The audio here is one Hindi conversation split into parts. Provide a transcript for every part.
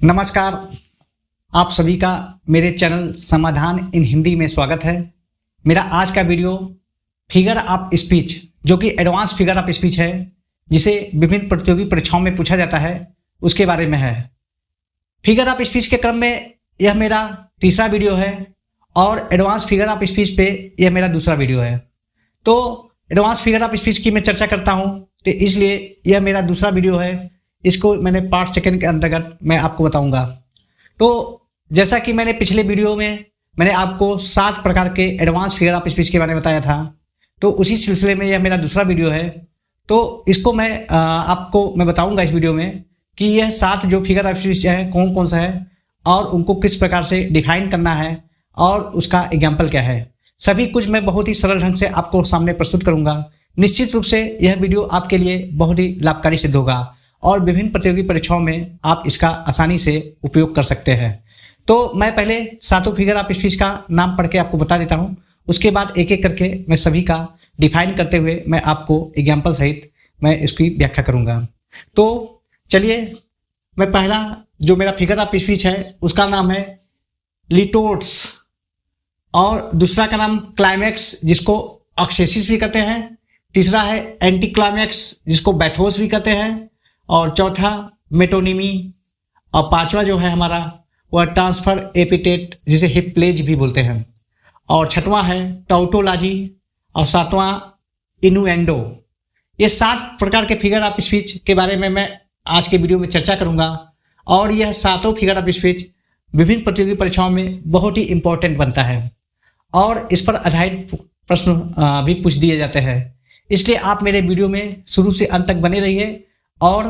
नमस्कार, आप सभी का मेरे चैनल समाधान इन हिंदी में स्वागत है। मेरा आज का वीडियो फिगर ऑफ स्पीच, जो कि एडवांस फिगर ऑफ स्पीच है, जिसे विभिन्न प्रतियोगी परीक्षाओं में पूछा जाता है, उसके बारे में है। फिगर ऑफ स्पीच के क्रम में यह मेरा तीसरा वीडियो है और एडवांस फिगर ऑफ स्पीच पे यह मेरा दूसरा वीडियो है। तो एडवांस फिगर ऑफ स्पीच की मैं चर्चा करता हूँ, तो इसलिए यह मेरा दूसरा वीडियो है। इसको मैंने पार्ट सेकंड के अंतर्गत मैं आपको बताऊंगा। तो जैसा कि मैंने पिछले वीडियो में मैंने आपको 7 प्रकार के एडवांस फिगर ऑफ स्पीच के बारे में बताया था, तो उसी सिलसिले में यह मेरा दूसरा वीडियो है। तो इसको मैं आपको बताऊंगा इस वीडियो में कि यह 7 जो फिगर ऑफ स्पीच है कौन कौन सा है और उनको किस प्रकार से डिफाइन करना है और उसका एग्जाम्पल क्या है। सभी कुछ मैं बहुत ही सरल ढंग से आपको सामने प्रस्तुत करूंगा। निश्चित रूप से यह वीडियो आपके लिए बहुत ही लाभकारी सिद्ध होगा और विभिन्न प्रतियोगी परीक्षाओं में आप इसका आसानी से उपयोग कर सकते हैं। तो मैं पहले 7 फिगर ऑफ स्पीच का नाम पढ़ के आपको बता देता हूं, उसके बाद एक एक करके मैं सभी का डिफाइन करते हुए मैं आपको एग्जाम्पल सहित मैं इसकी व्याख्या करूंगा। तो चलिए, मैं पहला जो मेरा फिगर ऑफ स्पीच है उसका नाम है लिटोट्स और दूसरा का नाम क्लाइमैक्स, जिसको ऑक्सेसिस भी कहते हैं। तीसरा है एंटी क्लाइमैक्स, जिसको बैथोस भी कहते हैं। और चौथा मेटोनिमी। और पांचवा जो है हमारा वह ट्रांसफर एपिटेट, जिसे हिप्लेज भी बोलते हैं। और छठवां है टाउटोलॉजी और सातवां इनुएंडो। ये 7 प्रकार के फिगर ऑफ स्पीच के बारे में मैं आज के वीडियो में चर्चा करूंगा और यह 7 फिगर ऑफ स्पीच विभिन्न प्रतियोगी परीक्षाओं में बहुत ही इंपॉर्टेंट बनता है और इस पर आधारित प्रश्न भी पूछ दिए जाते हैं। इसलिए आप मेरे वीडियो में शुरू से अंत तक बने रहिए और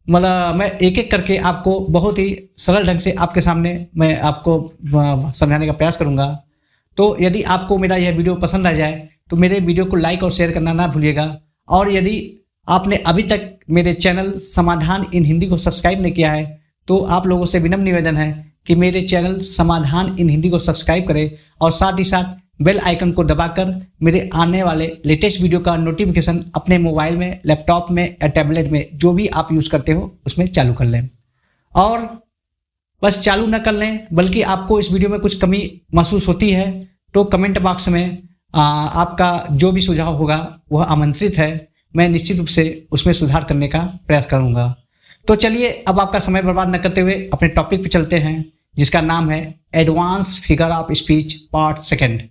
मैं एक एक करके आपको बहुत ही सरल ढंग से आपके सामने मैं आपको समझाने का प्रयास करूंगा। तो यदि आपको मेरा यह वीडियो पसंद आ जाए तो मेरे वीडियो को लाइक और शेयर करना ना भूलिएगा। और यदि आपने अभी तक मेरे चैनल समाधान इन हिंदी को सब्सक्राइब नहीं किया है तो आप लोगों से विनम्र निवेदन है कि मेरे चैनल समाधान इन हिंदी को सब्सक्राइब करें और साथ ही साथ बेल आइकन को दबाकर मेरे आने वाले लेटेस्ट वीडियो का नोटिफिकेशन अपने मोबाइल में, लैपटॉप में या टैबलेट में, जो भी आप यूज़ करते हो उसमें चालू कर लें। और बस चालू न कर लें बल्कि आपको इस वीडियो में कुछ कमी महसूस होती है तो कमेंट बॉक्स में आपका जो भी सुझाव होगा वह आमंत्रित है। मैं निश्चित रूप से उसमें सुधार करने का प्रयास करूँगा। तो चलिए, अब आपका समय बर्बाद न करते हुए अपने टॉपिक पर चलते हैं, जिसका नाम है advance figure of speech part second.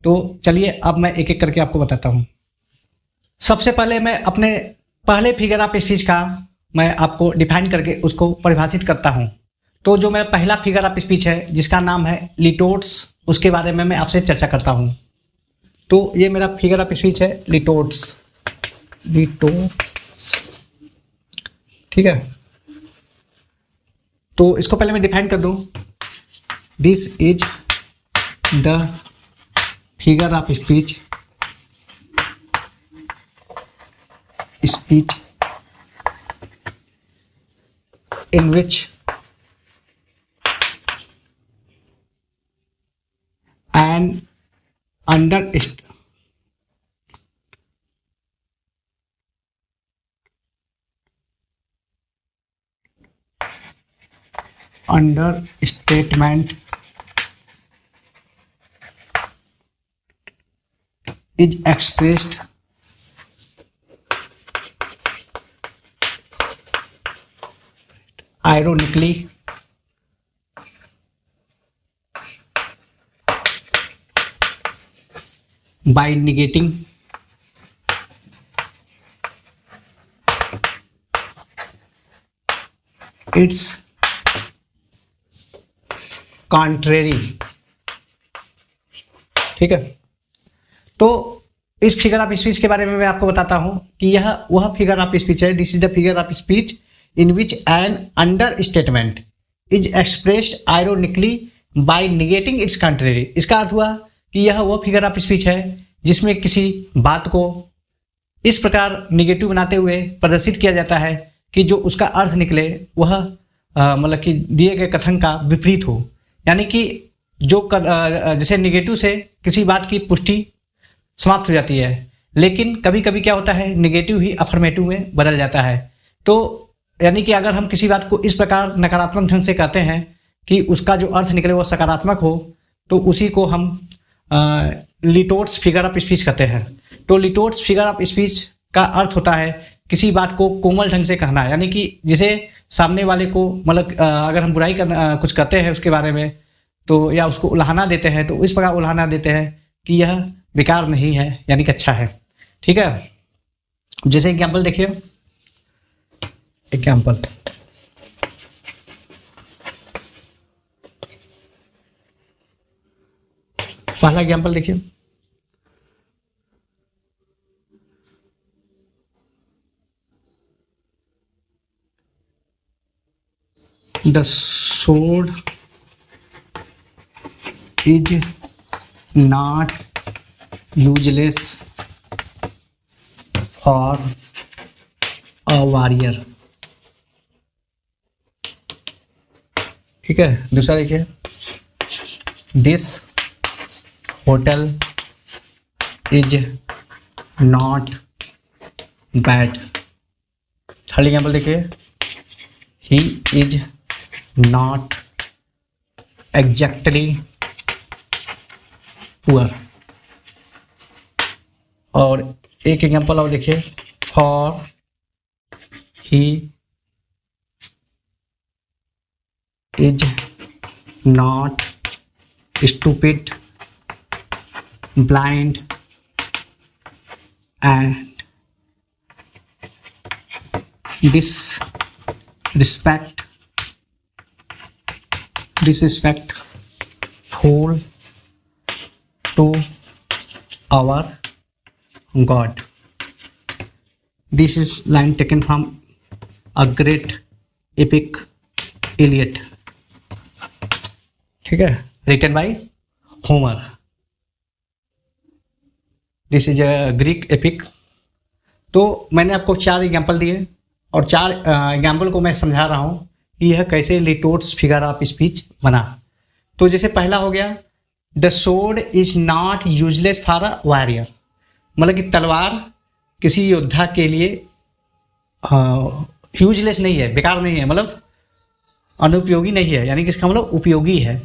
तो चलिए, अब मैं एक एक करके आपको बताता हूँ। सबसे पहले मैं अपने पहले फिगर ऑफ स्पीच का मैं आपको डिफाइन करके उसको परिभाषित करता हूँ। तो जो मेरा पहला फिगर ऑफ स्पीच है जिसका नाम है लिटोट्स, उसके बारे में मैं आपसे चर्चा करता हूँ। तो ये मेरा फिगर ऑफ स्पीच है लिटोट्स। ठीक है, तो इसको पहले मैं डिफाइन कर दूँ। This is the figure of speech in which an understatement is expressed ironically by negating its contrary। ठीक है, तो इस फिगर ऑफ स्पीच के बारे में मैं आपको बताता हूं कि यह वह फिगर ऑफ स्पीच है। This is the figure of speech in which an understatement is expressed ironically by negating its contrary. इसका अर्थ हुआ कि यह वह फिगर ऑफ स्पीच है जिसमें किसी बात को इस प्रकार निगेटिव बनाते हुए प्रदर्शित किया जाता है कि जो उसका अर्थ निकले वह मतलब कि दिए गए कथन का विपरीत हो। यानी कि जो जैसे निगेटिव से किसी बात की पुष्टि समाप्त हो जाती है, लेकिन कभी कभी क्या होता है, निगेटिव ही अफर्मेटिव में बदल जाता है। तो यानी कि अगर हम किसी बात को इस प्रकार नकारात्मक ढंग से कहते हैं कि उसका जो अर्थ निकले वो सकारात्मक हो, तो उसी को हम लिटोट्स फिगर ऑफ स्पीच कहते हैं। तो लिटोट्स फिगर ऑफ स्पीच का अर्थ होता है किसी बात को कोमल ढंग से कहना, यानी कि जिसे सामने वाले को मतलब अगर हम बुराई करना कुछ करते हैं उसके बारे में, तो या उसको उलाहना देते हैं, तो इस प्रकार उलाहना देते हैं कि यह बेकार नहीं है, यानी कि अच्छा है। ठीक है, जैसे एग्जाम्पल देखिए, एग्जाम्पल पहला एग्जाम्पल देखिए, the sword is not useless for a warrior। ठीक है, दूसरा देखिए, this hotel is not bad. Third example देखिए, he is not exactly poor. और एक एग्जाम्पल और देखिए, for he is not stupid blind and disrespectful to our God। This is line taken from a great epic Iliad। ठीक है, written by Homer। This is a Greek epic. तो मैंने आपको 4 एग्जाम्पल दिए और 4 एग्जाम्पल को मैं समझा रहा हूँ कि यह कैसे लिटोट्स फिगर ऑफ स्पीच बना। तो जैसे पहला हो गया, the sword is not useless for a warrior, मतलब कि तलवार किसी योद्धा के लिए यूजलेस नहीं है, बेकार नहीं है, मतलब अनुपयोगी नहीं है, यानी कि इसका मतलब उपयोगी है।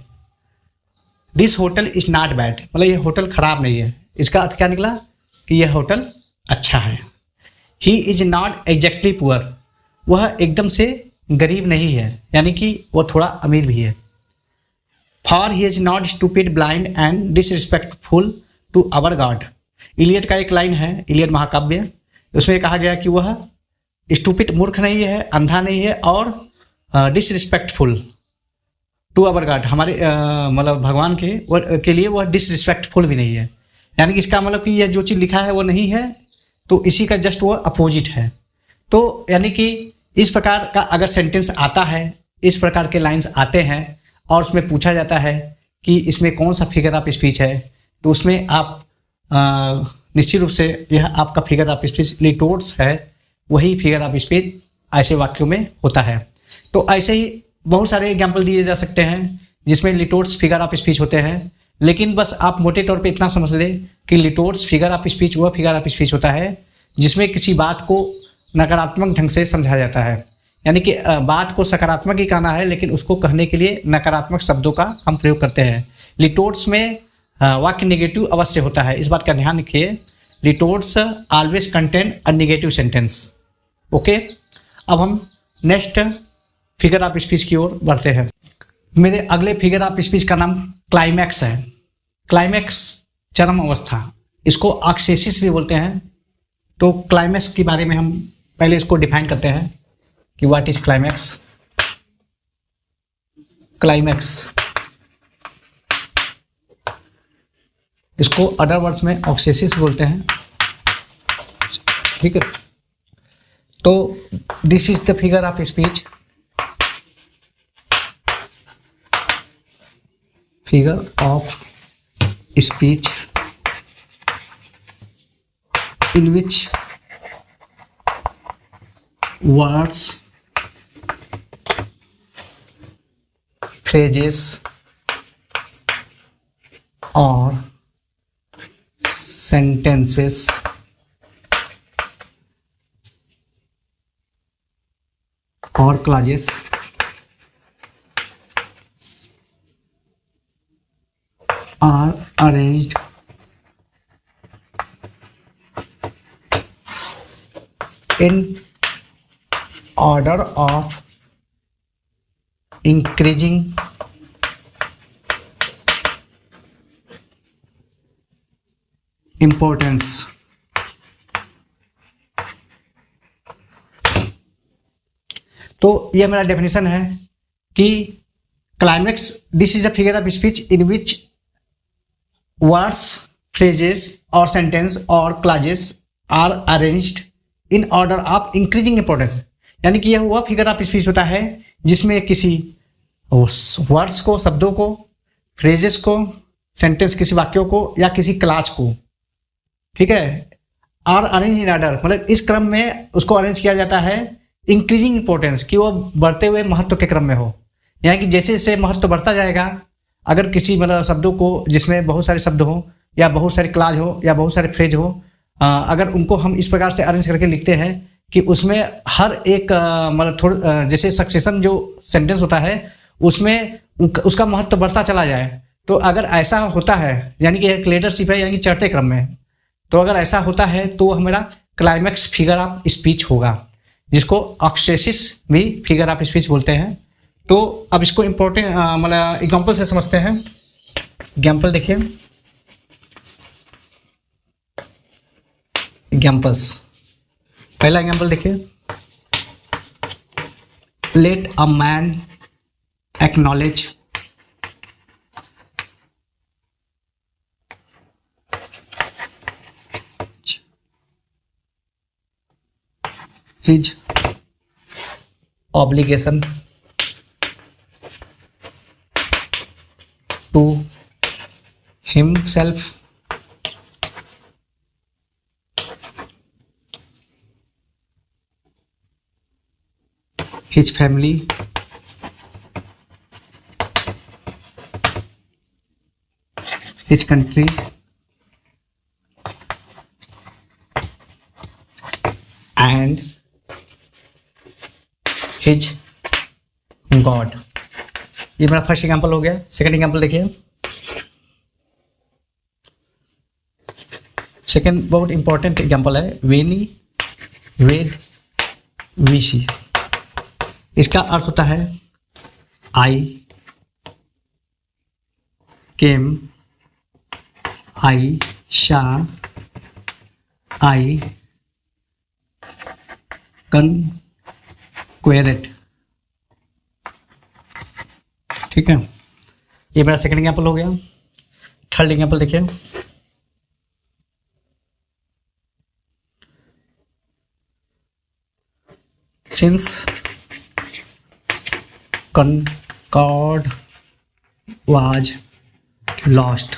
This hotel is not bad, मतलब ये होटल खराब नहीं है, इसका अर्थ क्या निकला कि यह होटल अच्छा है। ही इज नॉट एग्जैक्टली पुअर, वह एकदम से गरीब नहीं है, यानी कि वह थोड़ा अमीर भी है। For he is not stupid blind and disrespectful to our god. Iliad का एक लाइन है, इलियड महाकाव्य, उसमें कहा गया कि वह स्टूपिड मूर्ख नहीं है, अंधा नहीं है, और डिसरिस्पेक्टफुल टू आवर गॉड, हमारे मतलब भगवान के लिए वह डिसरिस्पेक्टफुल भी नहीं है, यानी कि इसका मतलब कि यह जो चीज़ लिखा है वो नहीं है, तो इसी का जस्ट वो अपोजिट है। तो यानी कि इस प्रकार का अगर सेंटेंस आता है, इस प्रकार के लाइंस आते हैं और उसमें पूछा जाता है कि इसमें कौन सा फिगर ऑफ स्पीच है, तो उसमें आप निश्चित रूप से यह आपका फिगर ऑफ स्पीच लिटोट्स है, वही फिगर ऑफ स्पीच ऐसे वाक्यों में होता है। तो ऐसे ही बहुत सारे एग्जाम्पल दिए जा सकते हैं जिसमें लिटोट्स फिगर ऑफ स्पीच होते हैं, लेकिन बस आप मोटे तौर पे इतना समझ लें कि लिटोट्स फिगर ऑफ स्पीच वह फिगर ऑफ स्पीच होता है जिसमें किसी बात को नकारात्मक ढंग से समझा जाता है, यानी कि बात को सकारात्मक ही कहना है, लेकिन उसको कहने के लिए नकारात्मक शब्दों का हम प्रयोग करते हैं। लिटोट्स में वाक्य निगेटिव अवश्य होता है, इस बात का ध्यान रखिए। Litotes always contain a negative sentence. Okay, अब हम नेक्स्ट फिगर ऑफ स्पीच की ओर बढ़ते हैं। मेरे अगले फिगर ऑफ स्पीच का नाम क्लाइमैक्स है। क्लाइमैक्स चरम अवस्था, इसको ऑक्सेसिस भी बोलते हैं। तो क्लाइमैक्स के बारे में हम पहले इसको डिफाइन करते हैं कि व्हाट इज क्लाइमैक्स। क्लाइमैक्स, इसको अदर वर्ड्स में ऑक्सेसिस बोलते हैं। ठीक है, तो this is the figure of speech, figure of speech in which words, phrases or sentences और classes are arranged in order of increasing importance. तो यह मेरा डेफिनेशन है कि climax, this is a figure of speech in which words, phrases और सेंटेंस और clauses are arranged in order of increasing importance. यानी कि यह वह फिगर ऑफ स्पीच होता है जिसमें किसी वर्ड्स को, शब्दों को, फ्रेजेस को, सेंटेंस किसी वाक्यों को या किसी क्लास को, ठीक है, आर अरेंज इन ऑर्डर, मतलब इस क्रम में उसको अरेंज किया जाता है इंक्रीजिंग इंपॉर्टेंस, कि वो बढ़ते हुए महत्व के क्रम में हो। यानी कि जैसे जैसे महत्व बढ़ता जाएगा, अगर किसी मतलब शब्दों को जिसमें बहुत सारे शब्द हो या बहुत सारे क्लाज हो या बहुत सारे फ्रेज हो, अगर उनको हम इस प्रकार से अरेंज करके लिखते हैं कि उसमें हर एक मतलब थोड़ा जैसे सक्सेशन जो सेंटेंस होता है उसमें उसका महत्व बढ़ता चला जाए, तो अगर ऐसा होता है यानी कि एक लीडरशिप है, यानी कि चढ़ते क्रम में, तो अगर ऐसा होता है तो हमारा क्लाइमेक्स फिगर ऑफ स्पीच होगा, जिसको ऑक्सेसिस भी फिगर ऑफ स्पीच बोलते हैं। तो अब इसको इम्पोर्टेंट मतलब एग्जाम्पल से समझते हैं। एग्जाम्पल देखिए, एग्जाम्पल्स, पहला एग्जाम्पल देखिए, let a man acknowledge his obligation to himself his family his country and his God। ये मेरा फर्स्ट एग्जाम्पल हो गया। सेकंड एग्जाम्पल देखिए, सेकंड बहुत इंपॉर्टेंट एग्जाम्पल है, वेनी वेद विशी। इसका अर्थ होता है आई केम, आई शा, आई कन्क्वेरेट, ठीक है। ये मेरा सेकंड एग्जाम्पल हो गया। थर्ड एग्जाम्पल देखिए, since concord was lost,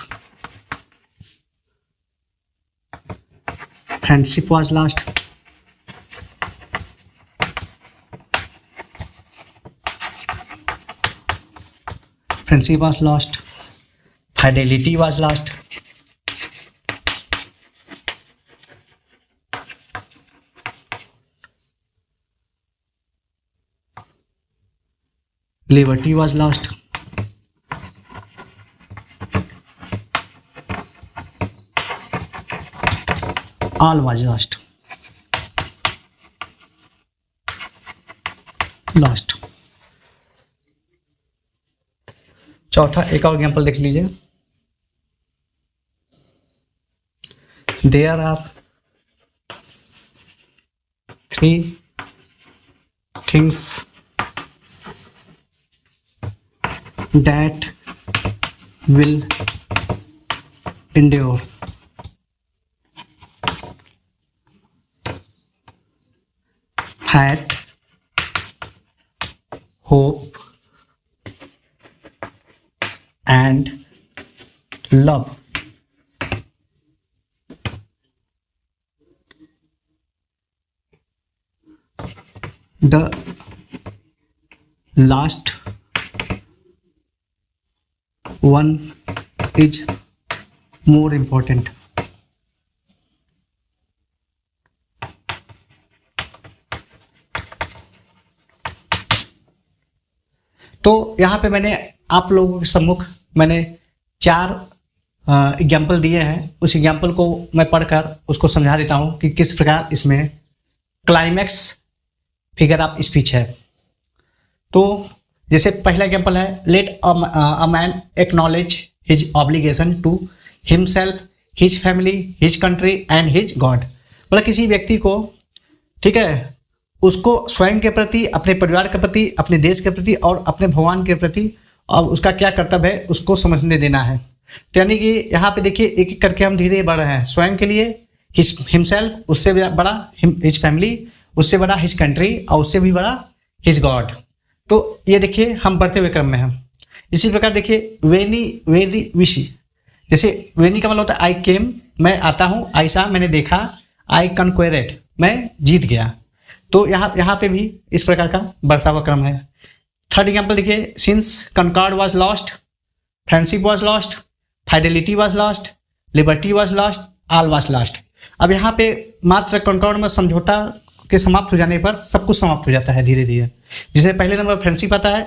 friendship was lost, friendship was lost, fidelity was lost, liberty was lost, all was lost, lost। चौथा एक और एग्जाम्पल देख लीजिए, there are three things that will endure, faith, hope and love। The last one is more important। तो यहाँ पे मैंने आप लोगों के सम्मुख मैंने 4 एग्जाम्पल दिए हैं। उस एग्जाम्पल को मैं पढ़कर उसको समझा देता हूँ कि किस प्रकार इसमें क्लाइमैक्स फिगर ऑफ स्पीच है। तो जैसे पहला एग्जाम्पल है, let a man acknowledge his obligation to himself, his family, his country and his god. मतलब किसी व्यक्ति को, ठीक है, उसको स्वयं के प्रति, अपने परिवार के प्रति, अपने देश के प्रति और अपने भगवान के प्रति और उसका क्या कर्तव्य है उसको समझने देना है। तो यानी कि यहाँ पे देखिए एक एक करके हम धीरे बढ़ रहे हैं। स्वयं के लिए हिमसेल्फ, उससे बड़ा हिज फैमिली, उससे बड़ा हिज कंट्री और उससे भी बड़ा हिज गॉड। तो ये देखिए हम बढ़ते हुए क्रम में हैं। इसी प्रकार देखिए वेनी विशी, जैसे वेनी का मतलब होता है आई केम, मैं आता हूँ, आई सा मैंने देखा, आई कनक्वेरेड मैं जीत गया। तो यहाँ पे भी इस प्रकार का बढ़ता हुआ क्रम है। थर्ड एग्जाम्पल देखिए, since concord was lost, friendship was lost, fidelity was lost, liberty was lost, all was lost. अब यहाँ पे मात्र कनकॉर्ड में समझौता के समाप्त हो जाने पर सब कुछ समाप्त हो जाता है धीरे धीरे। जिसे पहले नंबर फ्रेंडशिप आता है,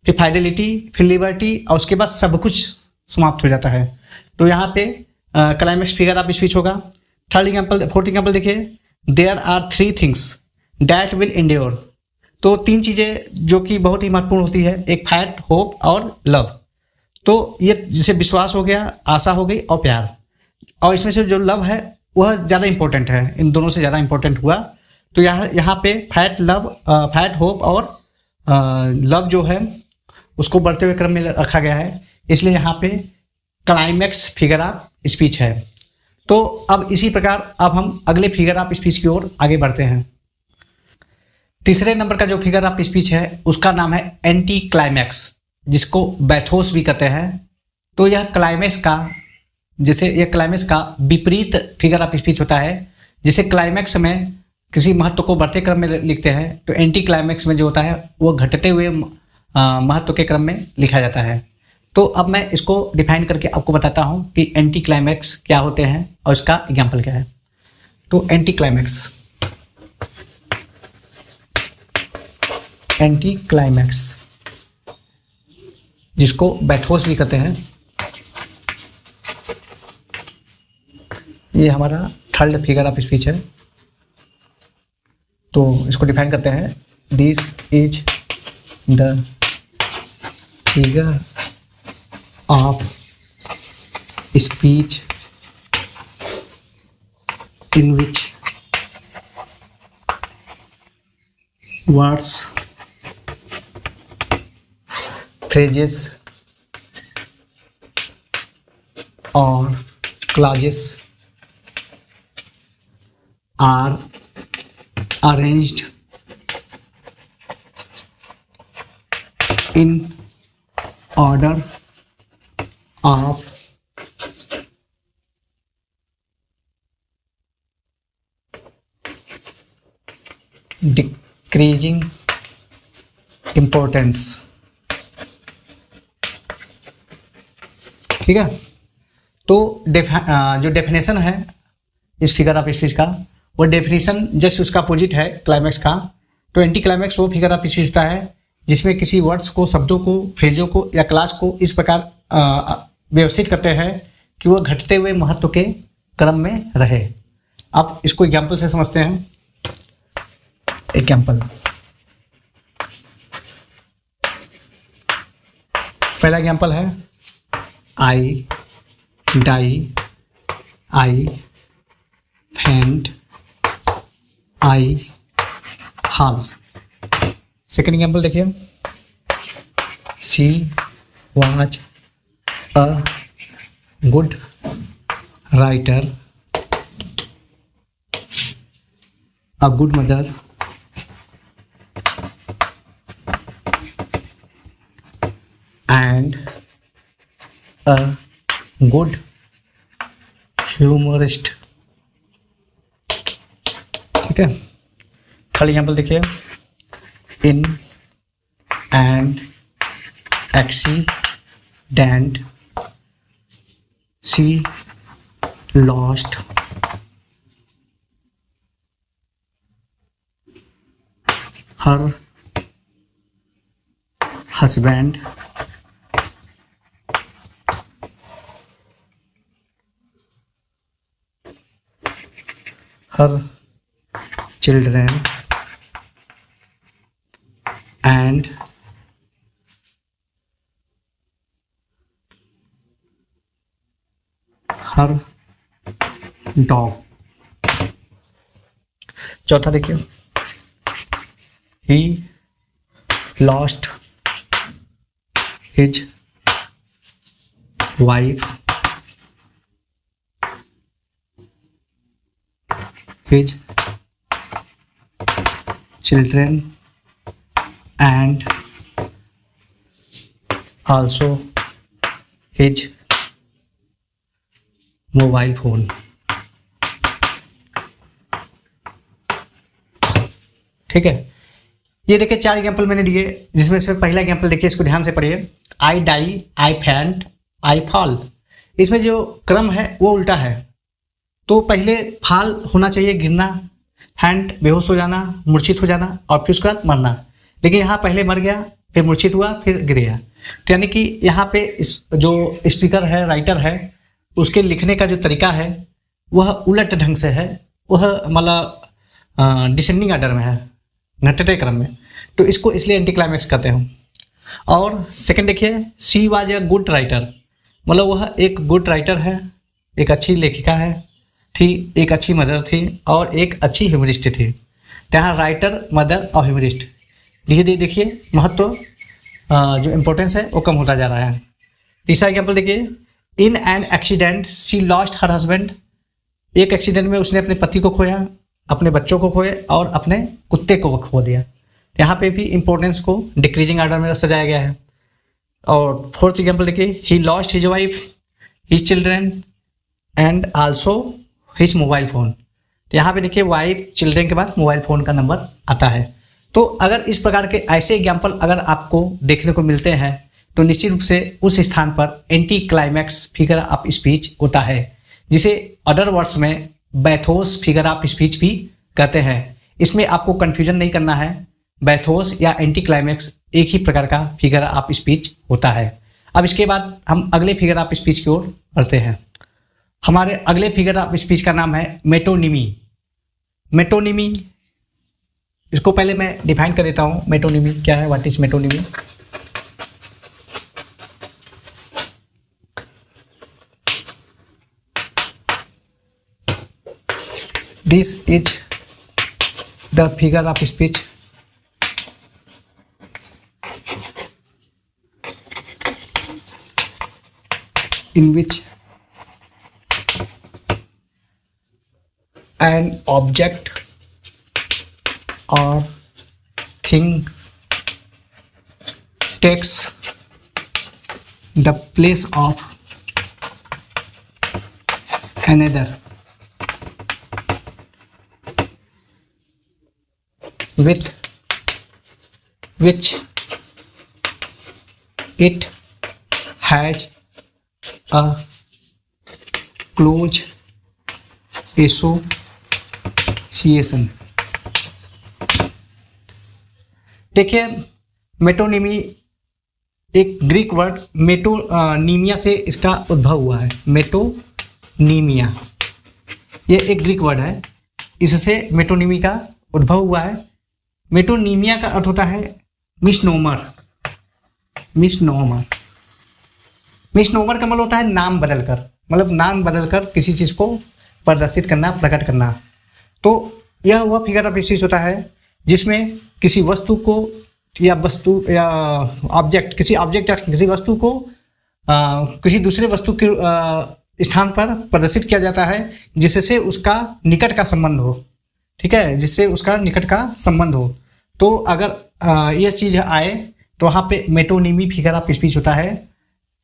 फिर फाइडेलिटी, फिर लिबर्टी और उसके बाद सब कुछ समाप्त हो जाता है। तो यहाँ पे क्लाइमैक्स फिगर ऑफ स्पीच होगा। फोर्थ एग्जाम्पल देखिए, there are 3 things that will endure. तो 3 चीज़ें जो कि बहुत ही महत्वपूर्ण होती है, एक फैट, होप और लव। तो ये जैसे विश्वास हो गया, आशा हो गई और प्यार, और इसमें से जो लव है वह ज़्यादा इंपॉर्टेंट है, इन दोनों से ज़्यादा इंपॉर्टेंट हुआ। तो यहाँ पे फैट, होप और लव जो है उसको बढ़ते हुए क्रम में रखा गया है, इसलिए यहाँ पे क्लाइमैक्स फिगर ऑफ स्पीच है। तो अब इसी प्रकार अब हम अगले फिगर ऑफ स्पीच की ओर आगे बढ़ते हैं। तीसरे नंबर का जो फिगर ऑफ स्पीच है उसका नाम है एंटी क्लाइमैक्स, जिसको बैथोस भी कहते हैं। तो यह क्लाइमैक्स का, जैसे यह क्लाइमैक्स का विपरीत फिगर ऑफ स्पीच होता है। जिसे क्लाइमैक्स में किसी महत्व को बढ़ते क्रम में लिखते हैं, तो एंटी क्लाइमैक्स में जो होता है वो घटते हुए महत्व के क्रम में लिखा जाता है। तो अब मैं इसको डिफाइन करके आपको बताता हूँ कि एंटी क्लाइमैक्स क्या होते हैं और इसका एग्जाम्पल क्या है। तो एंटी क्लाइमैक्स जिसको बैथोस भी कहते हैं, ये हमारा थर्ड फिगर ऑफ स्पीच है। तो इसको डिफाइन करते हैं, this is the figure of speech in which words, phrases or clauses are arranged in order of decreasing importance। ठीक है। तो जो डेफिनेशन है इस फिगर ऑफ स्पीच का, वो डेफिनेशन जस्ट उसका अपोजिट है क्लाइमैक्स का। तो एंटी क्लाइमैक्स वो फिगर ऑफ स्पीच होता है जिसमें किसी वर्ड्स को, शब्दों को, फ्रेजों को या क्लास को इस प्रकार व्यवस्थित करते हैं कि वो घटते हुए महत्व के क्रम में रहे। अब इसको एग्जाम्पल से समझते हैं। एग्जाम्पल, पहला एग्जाम्पल है आई डाई, आई फेंट, आई हाल। सेकेंड एग्जाम्पल देखिए, she was a good writer, a good mother, and a good humorist। ठीक है। थर्ड एग्जाम्पल देखिए, in and accident she lost her husband, her children, and her dog. चौथा देखिए, he lost his wife, his children, and also his mobile phone. ठीक है, ये देखिए 4 एग्जाम्पल मैंने दिए, जिसमें से पहला एग्जाम्पल देखिए, इसको ध्यान से पढ़िए। I die, I faint, I fall. इसमें जो क्रम है वो उल्टा है। तो पहले फॉल होना चाहिए, गिरना, हैंड बेहोश हो जाना, मूर्छित हो जाना, और फिर उसके बाद मरना। लेकिन यहाँ पहले मर गया, फिर मूर्छित हुआ, फिर गिर गया। तो यानी कि यहाँ पे इस जो स्पीकर है, राइटर है, उसके लिखने का जो तरीका है वह उलट ढंग से है, वह मतलब डिसेंडिंग ऑर्डर में है, घटते क्रम में। तो इसको इसलिए एंटी क्लाइमैक्स कहते हैं। और सेकंड देखिए, she was a good writer, मतलब वह एक गुड राइटर है, एक अच्छी लेखिका है थी, एक अच्छी मदर थी, और एक अच्छी ह्यूमरिस्ट थी। तो यहाँ राइटर, मदर और ह्यूमरिस्ट, धीरे देखिए महत्व जो इम्पोर्टेंस है वो कम होता जा रहा है। तीसरा एग्जाम्पल देखिए, in an accident she lost her husband. एक एक्सीडेंट में उसने अपने पति को खोया, अपने बच्चों को खोए, और अपने कुत्ते को खो दिया। यहाँ पे भी इंपॉर्टेंस को डिक्रीजिंग ऑर्डर में सजाया गया है। और फोर्थ एग्जाम्पल देखिए, he lost his wife, his children, and also his mobile phone. तो यहाँ पे देखिए वाइफ, चिल्ड्रेन के बाद मोबाइल फ़ोन का नंबर आता है। तो अगर इस प्रकार के ऐसे एग्जाम्पल अगर आपको देखने को मिलते हैं तो निश्चित रूप से उस स्थान पर anti climax figure of speech होता है, जिसे अदर वर्ड्स में बैथोस फिगर ऑफ स्पीच भी कहते हैं। इसमें आपको कंफ्यूजन नहीं करना है, बैथोस या एंटी क्लाइमैक्स एक ही प्रकार का फिगर ऑफ स्पीच होता है। अब इसके बाद हम अगले फिगर ऑफ स्पीच की ओर बढ़ते हैं। हमारे अगले फिगर ऑफ स्पीच का नाम है मेटोनिमी। मेटोनिमी, इसको पहले मैं डिफाइन कर देता हूँ। मेटोनिमी क्या है, what is metonymy? This is the figure of speech in which an object or thing takes the place of another with which it has a close association। देखिए, मेटोनिमी एक ग्रीक वर्ड मेटोनीमिया से इसका उद्भव हुआ है। मेटोनीमिया ये एक ग्रीक वर्ड है, इससे मेटोनिमी का उद्भव हुआ है। मेटोनीमिया का अर्थ होता है मिसनोमर। मिसनोमर का मतलब होता है नाम बदलकर, मतलब नाम बदलकर किसी चीज को प्रदर्शित करना, प्रकट करना। तो यह वह फिगर ऑफ स्पीच होता है जिसमें किसी वस्तु को या ऑब्जेक्ट, किसी ऑब्जेक्ट या किसी वस्तु को किसी दूसरे वस्तु के स्थान पर प्रदर्शित किया जाता है, जिससे उसका निकट का संबंध हो। ठीक है, जिससे उसका निकट का संबंध हो। तो अगर यह चीज़ आए तो वहाँ पे मेटोनिमी फिगर ऑफ स्पीच होता है।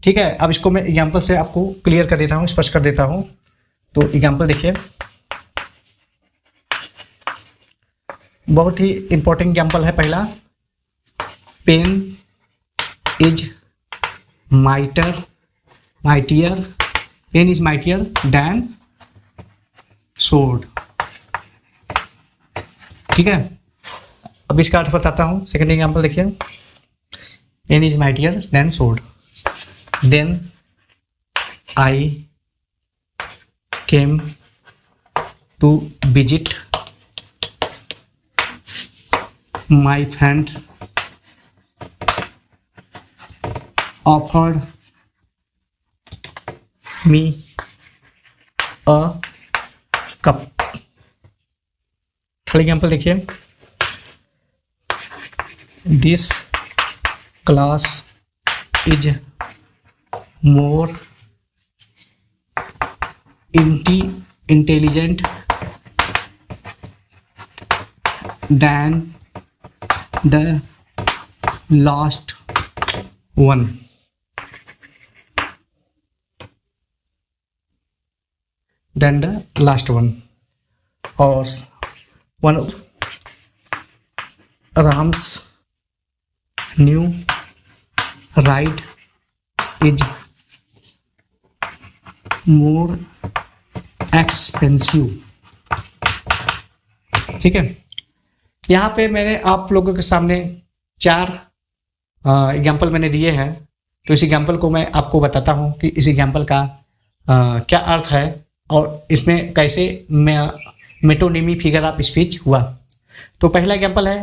ठीक है, अब इसको मैं एग्जाम्पल से आपको क्लियर कर देता हूँ, स्पष्ट कर देता हूँ। तो एग्जाम्पल देखिए, बहुत ही इंपॉर्टेंट एग्जाम्पल है पहला। Pen is mightier pen is mightier than sword. ठीक है, अब इसका अर्थ बताता हूँ। सेकंड एग्जाम्पल देखिए, pen is mightier than sword, then I came to visit my friend offered me a cup। Third example देखिए, this class is more intelligent than the last one। Than the last one। और one of Ram's new ride is more expensive। ठीक है, यहाँ पे मैंने आप लोगों के सामने 4 एग्जाम्पल मैंने दिए हैं। तो इस एग्जाम्पल को मैं आपको बताता हूँ कि इस एग्जाम्पल का क्या अर्थ है और इसमें कैसे मेटोनिमी फिगर ऑफ स्पीच हुआ। तो पहला एग्जाम्पल है,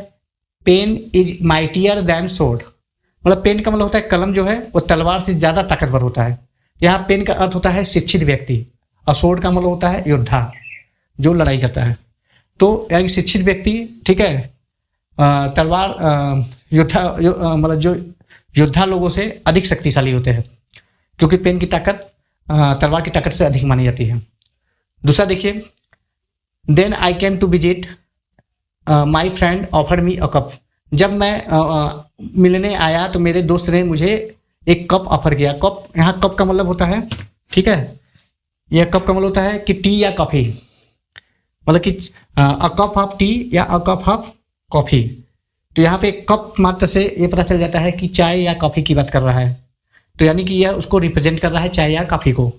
pen is mightier than sword. मतलब पेन का मतलब होता है कलम जो है वो तलवार से ज़्यादा ताकतवर होता है। यहाँ पेन का अर्थ होता है शिक्षित व्यक्ति, और सोर्ड का मतलब होता है योद्धा जो लड़ाई करता है। तो यानी शिक्षित व्यक्ति, ठीक है, तलवार योद्धा मतलब जो योद्धा लोगों से अधिक शक्तिशाली होते हैं, क्योंकि पेन की ताकत तलवार की ताकत से अधिक मानी जाती है। दूसरा देखिए, then I came to visit my friend offer me a cup. जब मैं मिलने आया तो मेरे दोस्त ने मुझे एक कप ऑफर किया। कप, यहाँ कप का मतलब होता है, ठीक है, यह कप का मतलब होता है कि टी या कॉफ़ी, मतलब कि अ कप ऑफ टी या अ कप ऑफ कॉफ़ी। तो यहाँ पे कप मात्र से ये पता चल जाता है कि चाय या कॉफ़ी की बात कर रहा है। तो यानी कि यह उसको रिप्रेजेंट कर रहा है, चाय या कॉफ़ी को।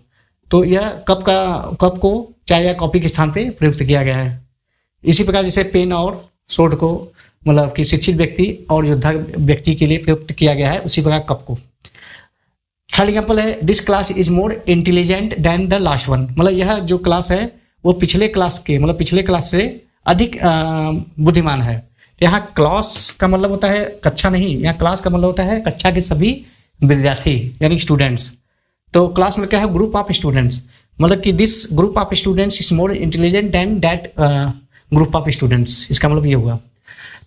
तो यह कप को चाय या कॉफ़ी के स्थान पे प्रयुक्त किया गया है। इसी प्रकार जैसे पेन और सोर्ड को मतलब कि शिक्षित व्यक्ति और योद्धा व्यक्ति के लिए प्रयुक्त किया गया है, उसी प्रकार कप को। थर्ड एग्जाम्पल है, this class is more intelligent than the last one. मतलब यह जो क्लास है वो पिछले क्लास से अधिक बुद्धिमान है। यहाँ क्लास का मतलब होता है कक्षा नहीं, यहाँ क्लास का मतलब होता है कक्षा के सभी विद्यार्थी यानी स्टूडेंट्स। तो क्लास में क्या है, ग्रुप ऑफ स्टूडेंट्स, मतलब कि this group of students is more intelligent than that group of students. इसका मतलब ये हुआ।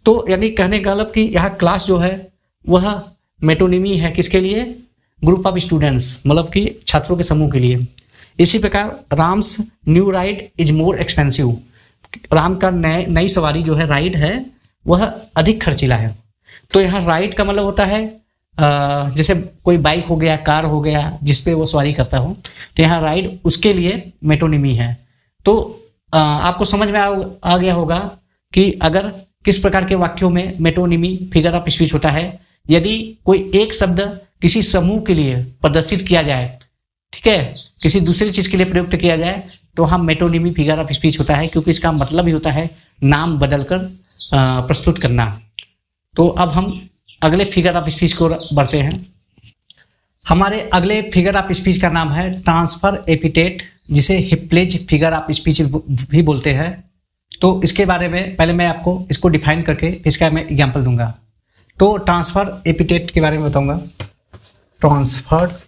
तो यानी कहने का मतलब कि यहाँ क्लास जो है वह मेटोनिमी है किसके लिए, ग्रुप ऑफ स्टूडेंट्स, मतलब कि छात्रों के समूह के लिए। इसी प्रकार Ram's new ride is more expensive. Ram का नई सवारी जो है, राइड है, वह अधिक खर्चीला है। तो यहाँ राइड का मतलब होता है जैसे कोई बाइक हो गया, कार हो गया, जिसपे वो सवारी करता हो, तो यहाँ राइड उसके लिए मेटोनिमी है। तो आपको समझ में आ गया होगा कि अगर किस प्रकार के वाक्यों में मेटोनिमी फिगर ऑफ स्पीच होता है। यदि कोई एक शब्द किसी समूह के लिए प्रदर्शित किया जाए, ठीक है, किसी दूसरी चीज के लिए प्रयुक्त किया जाए, तो हम मेटोनिमी फिगर ऑफ स्पीच होता है, क्योंकि इसका मतलब ही होता है नाम बदलकर प्रस्तुत करना। तो अब हम अगले फिगर ऑफ स्पीच को बढ़ते हैं। हमारे अगले फिगर ऑफ स्पीच का नाम है ट्रांसफर एपिटेट, जिसे हिप्लेज फिगर ऑफ स्पीच भी बोलते हैं। तो इसके बारे में पहले मैं आपको इसको डिफाइन करके इसका मैं एग्जांपल दूंगा। तो ट्रांसफर एपिटेट के बारे में बताऊंगा। Transfer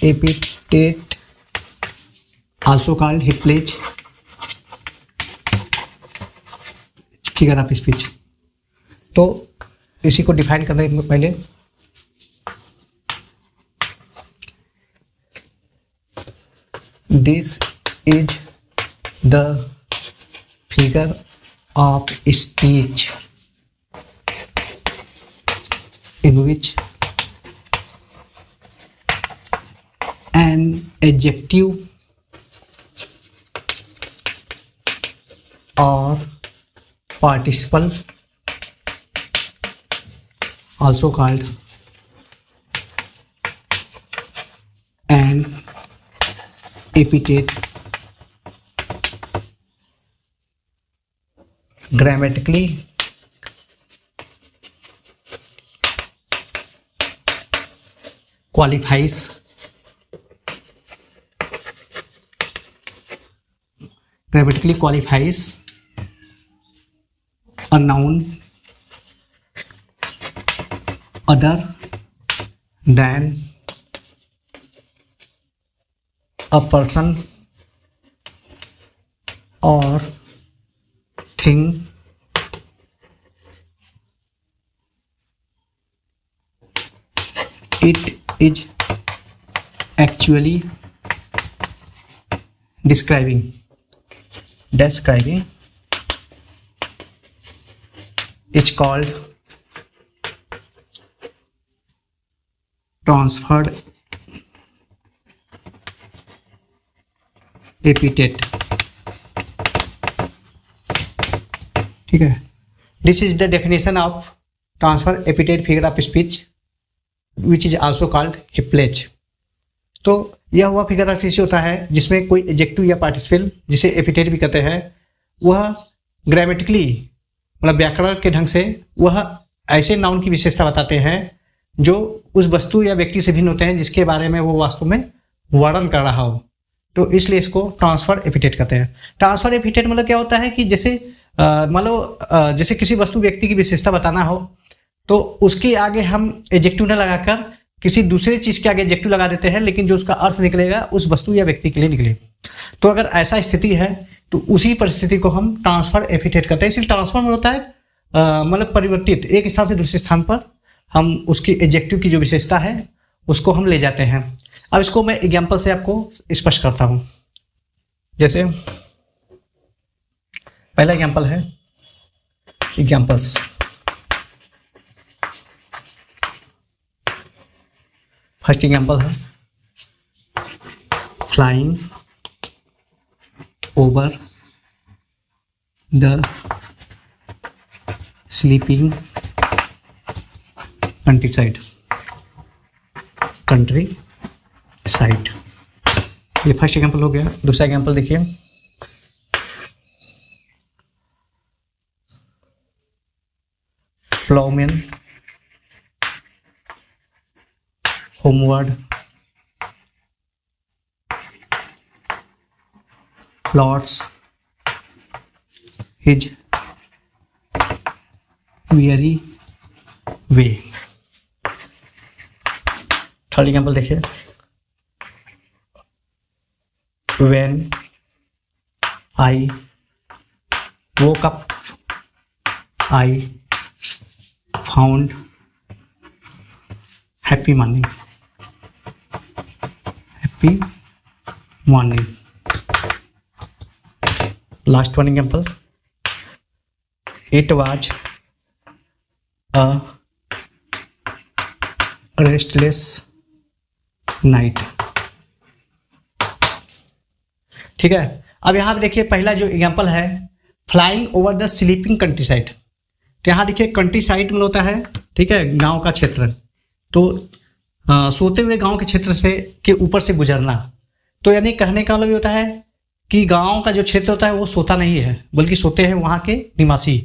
epithet also called hypallage figure of speech. तो इसी को डिफाइन करने के पहले this is the figure of speech in which an adjective or participle also called an epithet grammatically qualifies a noun other than a person or thing it is actually describing is called transferred epithet. ठीक है, this is the definition of transfer epithet figure of speech which is also called hypallage. तो यह हुआ फिगर ऑफ स्पीच होता है जिसमें कोई एडजेक्टिव या पार्टिसिपल जिसे एपिटेट भी कहते हैं वह ग्रामेटिकली मतलब व्याकरण के ढंग से वह ऐसे नाउन की विशेषता बताते हैं जो उस वस्तु या व्यक्ति से भिन्न होते हैं जिसके बारे में वो वास्तव में वर्णन कर रहा हो। तो इसलिए इसको ट्रांसफर एपिटेट कहते हैं। ट्रांसफर एपिटेट मतलब क्या होता है कि जैसे मान लो जैसे किसी वस्तु व्यक्ति की विशेषता बताना हो तो उसके आगे हम एडजेक्टिव न लगाकर किसी दूसरे चीज के आगे एडजेक्टिव लगा देते हैं, लेकिन जो उसका अर्थ निकलेगा उस वस्तु या व्यक्ति के लिए निकले। तो अगर ऐसा स्थिति है तो उसी परिस्थिति को हम ट्रांसफर एपिटेट करते हैं। इसलिए ट्रांसफर में होता है मतलब परिवर्तित, एक स्थान से दूसरे स्थान पर हम उसकी एडजेक्टिव की जो विशेषता है उसको हम ले जाते हैं। अब इसको मैं एग्जाम्पल से आपको स्पष्ट करता हूं। जैसे पहला एग्जाम्पल है एग्जाम्पल्स। फर्स्ट एग्जाम्पल है flying over the sleeping country side. ये फर्स्ट एग्जाम्पल हो गया। दूसरा एग्जाम्पल देखिए, फ्लाउमेन homeward plots his weary way। Third example देखिए, when I woke up I found happy morning। Last one example, it was a restless night। ठीक है, अब यहाँ पे देखिए पहला जो एग्जाम्पल है flying over the sleeping country side. तो यहाँ देखिए कंट्री साइड में होता है, ठीक है, गांव का क्षेत्र। तो सोते हुए गांव के क्षेत्र से के ऊपर से गुजरना, तो यानी कहने का मतलब ये होता है कि गांव का जो क्षेत्र होता है वो सोता नहीं है बल्कि सोते हैं वहाँ के निवासी।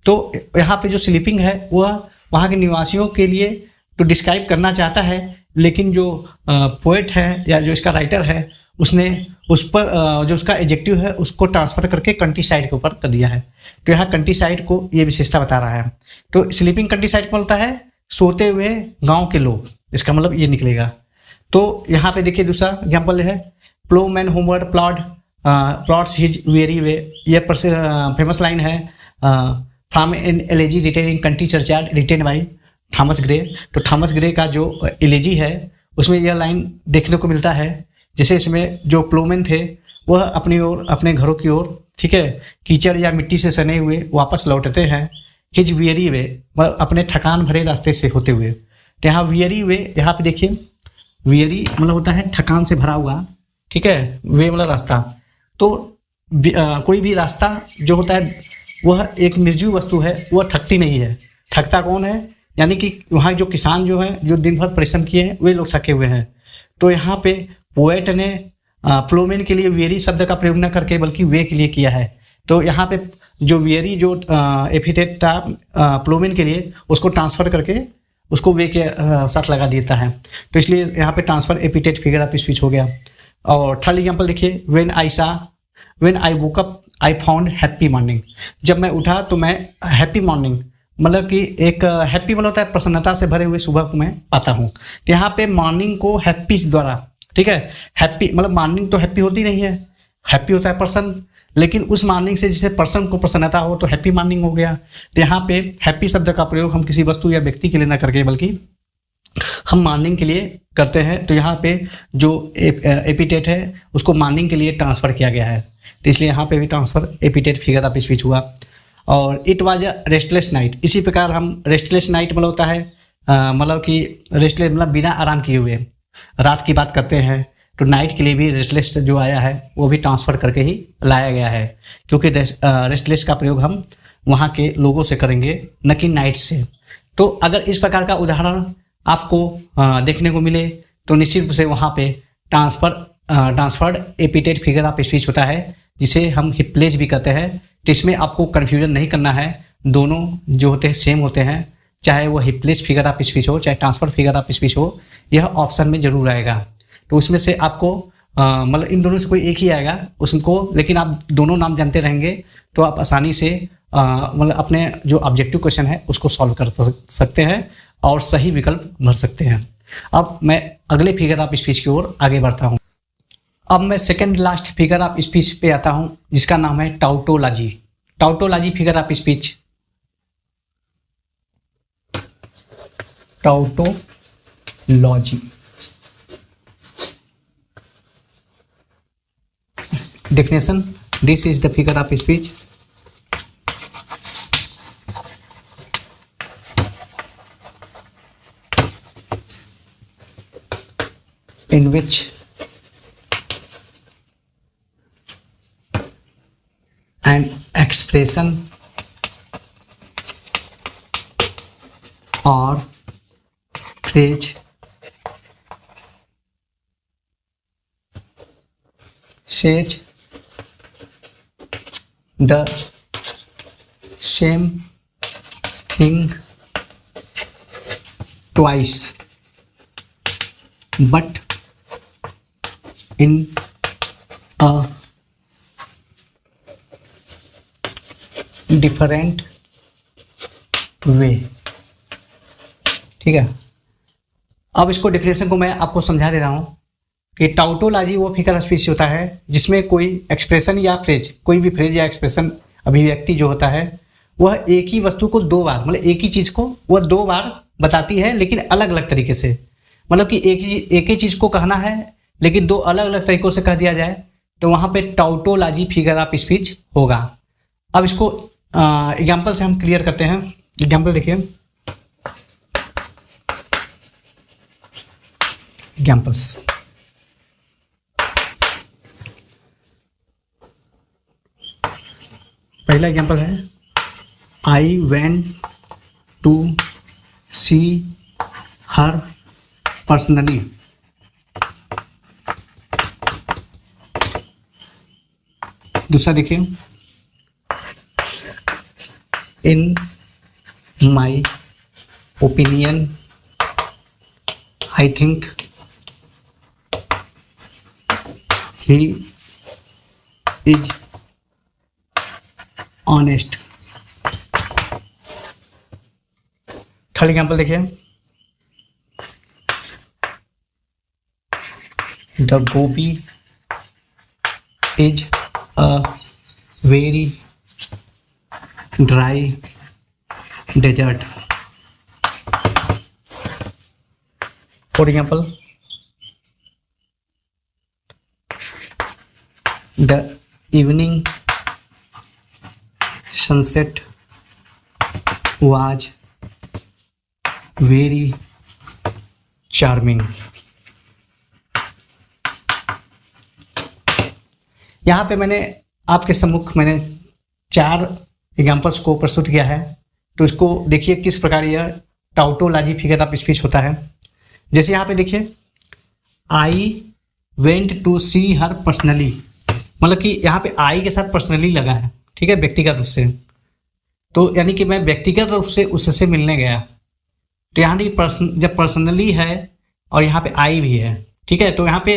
तो यहाँ पे जो स्लीपिंग है वह वहाँ के निवासियों के लिए तो डिस्क्राइब करना चाहता है, लेकिन जो पोएट है या जो इसका राइटर है उसने उस पर जो उसका एडजेक्टिव है उसको ट्रांसफर करके कंट्री साइड के ऊपर कर दिया है। तो यहाँ कंट्री साइड को ये विशेषता बता रहा है। तो स्लीपिंग कंट्री साइड में होता है सोते हुए गांव के लोग, इसका मतलब ये निकलेगा। तो यहाँ पे देखिए दूसरा एग्जाम्पल है ploughman homeward plods his weary way. ये फेमस लाइन है from an elegy written in country churchyard written by Thomas Gray. तो थॉमस ग्रे का जो एलेजी है उसमें यह लाइन देखने को मिलता है, जैसे इसमें जो प्लोमैन थे वह अपनी ओर अपने घरों की ओर, ठीक है, कीचड़ या मिट्टी से सने हुए वापस लौटते हैं हिज वियरी वे, मतलब अपने थकान भरे रास्ते से होते हुए। तो यहाँ वियरी वे, यहाँ पे देखिए वियरी मतलब होता है थकान से भरा हुआ, ठीक है, वे मतलब रास्ता। तो कोई भी रास्ता जो होता है वह एक निर्जीव वस्तु है, वह थकती नहीं है। थकता कौन है? यानी कि वहाँ जो किसान जो हैं जो दिन भर परिश्रम किए हैं वे लोग थके हुए हैं। तो यहाँ पे पोएट ने फ्लोमेन के लिए वेरी शब्द का प्रयोग न करके बल्कि वे के लिए किया है। तो यहाँ पे जो वेरी जो एपिथेट था प्लूमेन के लिए, उसको ट्रांसफर करके उसको वे के साथ लगा देता है, तो इसलिए यहाँ पे transfer epithet figure of speech हो गया। और थर्ड एग्जाम्पल देखिए, when I woke up I found happy morning. जब मैं उठा तो मैं हैप्पी मॉर्निंग, मतलब कि एक हैप्पी मतलब होता है प्रसन्नता से भरे हुए सुबह को मैं पाता हूँ। तो यहाँ पे मॉर्निंग को हैप्पी द्वारा, ठीक है, हैप्पी मतलब मॉर्निंग तो हैप्पी होती नहीं है, हैप्पी होता है प्रसन्न, लेकिन उस मॉर्निंग से जिसे पर्सन को प्रसन्नता हो तो हैप्पी मॉर्निंग हो गया। तो यहाँ पे हैप्पी शब्द का प्रयोग हम किसी वस्तु या व्यक्ति के लिए ना करके बल्कि हम मॉर्निंग के लिए करते हैं। तो यहाँ पे जो एपिथेट है उसको मॉर्निंग के लिए ट्रांसफर किया गया है, तो इसलिए यहाँ पे भी transfer epithet figure of speech हुआ। और it was a restless night, इसी प्रकार हम रेस्टलेस नाइट मतलब होता है मतलब कि रेस्टलेस मतलब बिना आराम किए हुए रात की बात करते हैं, तो नाइट के लिए भी रेस्टलेस जो आया है वो भी ट्रांसफर करके ही लाया गया है, क्योंकि रेस्टलेस का प्रयोग हम वहाँ के लोगों से करेंगे न कि नाइट से। तो अगर इस प्रकार का उदाहरण आपको देखने को मिले तो निश्चित रूप से वहाँ पे transferred epithet figure of speech होता है, जिसे हम हिप्लेज भी कहते हैं। तो इसमें आपको कन्फ्यूजन नहीं करना है, दोनों जो होते हैं सेम होते हैं, चाहे वो हिप्लेज फिगर ऑफ स्पीच हो चाहे ट्रांसफर फिगर ऑफ स्पीच हो, यह ऑप्शन में जरूर आएगा। तो उसमें से आपको मतलब इन दोनों से कोई एक ही आएगा उसको, लेकिन आप दोनों नाम जानते रहेंगे तो आप आसानी से मतलब अपने जो ऑब्जेक्टिव क्वेश्चन है उसको सॉल्व कर सकते हैं और सही विकल्प भर सकते हैं। अब मैं अगले फिगर ऑफ स्पीच की ओर आगे बढ़ता हूँ। अब मैं second last figure of speech पे आता हूँ, जिसका नाम है tautology. Tautology figure of speech, tautology definition, this is the figure of speech in which an expression or phrase says the same thing twice but in a different way। ठीक है, अब इसको डेफिनेशन को मैं आपको समझा दे रहा हूं कि टाउटोलॉजी वो फिगर ऑफ स्पीच होता है जिसमें कोई एक्सप्रेशन या फ्रेज, कोई भी फ्रेज या एक्सप्रेशन अभिव्यक्ति जो होता है वह एक ही वस्तु को दो बार, मतलब एक ही चीज को वह दो बार बताती है, लेकिन अलग अलग तरीके से। मतलब कि एक ही चीज को कहना है लेकिन दो अलग अलग तरीकों से कह दिया जाए तो वहां पे टाउटोलॉजी फिगर ऑफ स्पीच होगा। अब इसको एग्जाम्पल से हम क्लियर करते हैं। एग्जाम्पल देखिए, एग्जाम्पल्स, पहला एग्जाम्पल है I went to see her personally. दूसरा देखिए, in my opinion I think he is honest. Third example देखिए, the Gobi is a very dry desert. For example, the evening sunset was very charming। यहाँ पे मैंने आपके सम्मुख मैंने 4 एग्जाम्पल्स को प्रस्तुत किया है, तो इसको देखिए किस प्रकार यह टाउटोलॉजी फिगर ऑफ स्पीच होता है। जैसे यहाँ पे देखिए, I went to see her personally, मतलब कि यहाँ पे आई के साथ पर्सनली लगा है, ठीक है, व्यक्तिगत रूप से। तो यानी कि मैं व्यक्तिगत रूप से उससे मिलने गया। तो यहाँ देखिए जब पर्सनली है और यहाँ पे आई भी है, ठीक है, तो यहाँ पे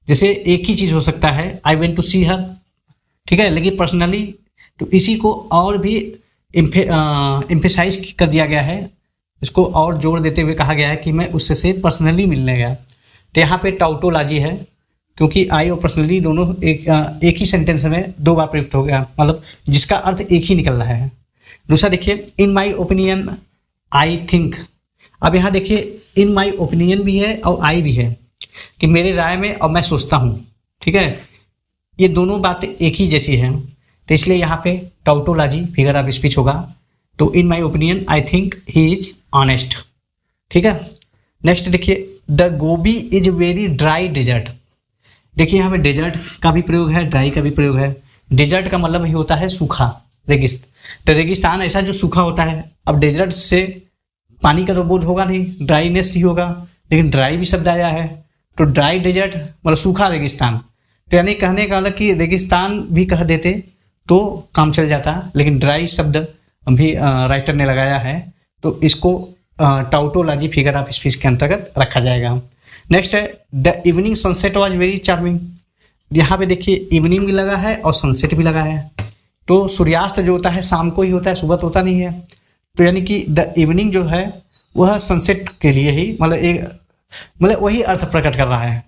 जैसे एक ही चीज़ हो सकता है, आई वेंट टू सी हर, ठीक है, लेकिन पर्सनली तो इसी को और भी एम्फेसाइज कर दिया गया है, इसको और जोड़ देते हुए कहा गया है कि मैं उससे पर्सनली मिलने गया। तो यहाँ पे टाउटोलॉजी है, क्योंकि आई और पर्सनली दोनों एक ही सेंटेंस में 2 बार प्रयुक्त हो गया, मतलब जिसका अर्थ एक ही निकल रहा है। दूसरा देखिए, in my opinion I think. अब यहाँ देखिए इन माई ओपिनियन भी है और आई भी है, कि मेरे राय में और मैं सोचता हूँ, ठीक है, ये दोनों बातें एक ही जैसी हैं, तो इसलिए यहाँ पे टाउटोलॉजी फिगर ऑफ स्पीच होगा। तो in my opinion I think he is honest, ठीक है। नेक्स्ट देखिए, the Gobi is very dry desert. देखिए यहाँ पे डेजर्ट का भी प्रयोग है, ड्राई का भी प्रयोग है। डेजर्ट का मतलब ही होता है सूखा, रेगिस्तान। तो रेगिस्तान ऐसा जो सूखा होता है। अब डेजर्ट से पानी का तो बोध होगा नहीं, ड्राईनेस ही होगा, लेकिन ड्राई भी शब्द आया है, तो ड्राई डेजर्ट मतलब सूखा रेगिस्तान। तो यानी कहने का अलग कि रेगिस्तान भी कह देते तो काम चल जाता, लेकिन ड्राई शब्द भी राइटर ने लगाया है, तो इसको टाउटोलॉजी फिगर ऑफ स्पीच के अंतर्गत रखा जाएगा। नेक्स्ट है, the evening sunset was very charming. यहाँ पे देखिए इवनिंग भी लगा है और सनसेट भी लगा है। तो सूर्यास्त जो होता है शाम को ही होता है, सुबह तो होता नहीं है। तो यानी कि द इवनिंग जो है वह सनसेट के लिए ही मतलब वही अर्थ प्रकट कर रहा है।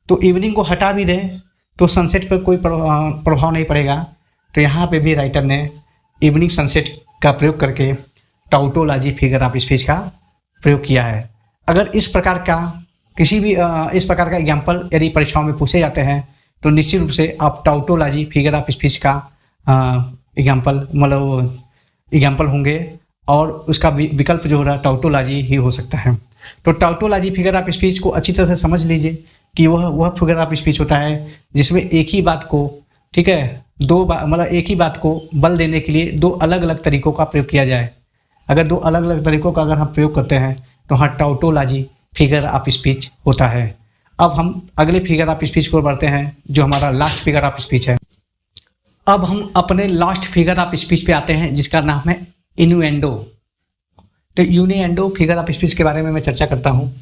तो इवनिंग को हटा भी दें तो सनसेट पर कोई प्रभाव नहीं पड़ेगा। तो यहाँ पे भी राइटर ने इवनिंग सनसेट का प्रयोग करके टाउटोलॉजी फिगर ऑफ स्पीच का प्रयोग किया है। अगर इस प्रकार का किसी भी इस प्रकार का एग्जाम्पल यदि परीक्षाओं में पूछे जाते हैं तो निश्चित रूप से आप टाउटोलॉजी फिगर ऑफ स्पीच का एग्जाम्पल होंगे, और उसका विकल्प जो हो रहा है टाउटोलॉजी ही हो सकता है। तो टाउटोलॉजी फिगर ऑफ स्पीच को अच्छी तरह से समझ लीजिए कि वह फिगर ऑफ स्पीच होता है जिसमें एक ही बात को, ठीक है, एक ही बात को बल देने के लिए 2 अलग अलग तरीकों का प्रयोग किया जाए। अगर 2 अलग अलग तरीकों का अगर हम प्रयोग करते हैं तो हाँ टाउटोलॉजी फिगर ऑफ स्पीच होता है। अब हम अगले फिगर ऑफ स्पीच को बढ़ते हैं, जो हमारा लास्ट फिगर ऑफ स्पीच है। अब हम अपने लास्ट फिगर ऑफ स्पीच पे आते हैं, जिसका नाम है इनुएंडो। तो यूनिएंडो फिगर ऑफ स्पीच के बारे में मैं चर्चा करता हूँ।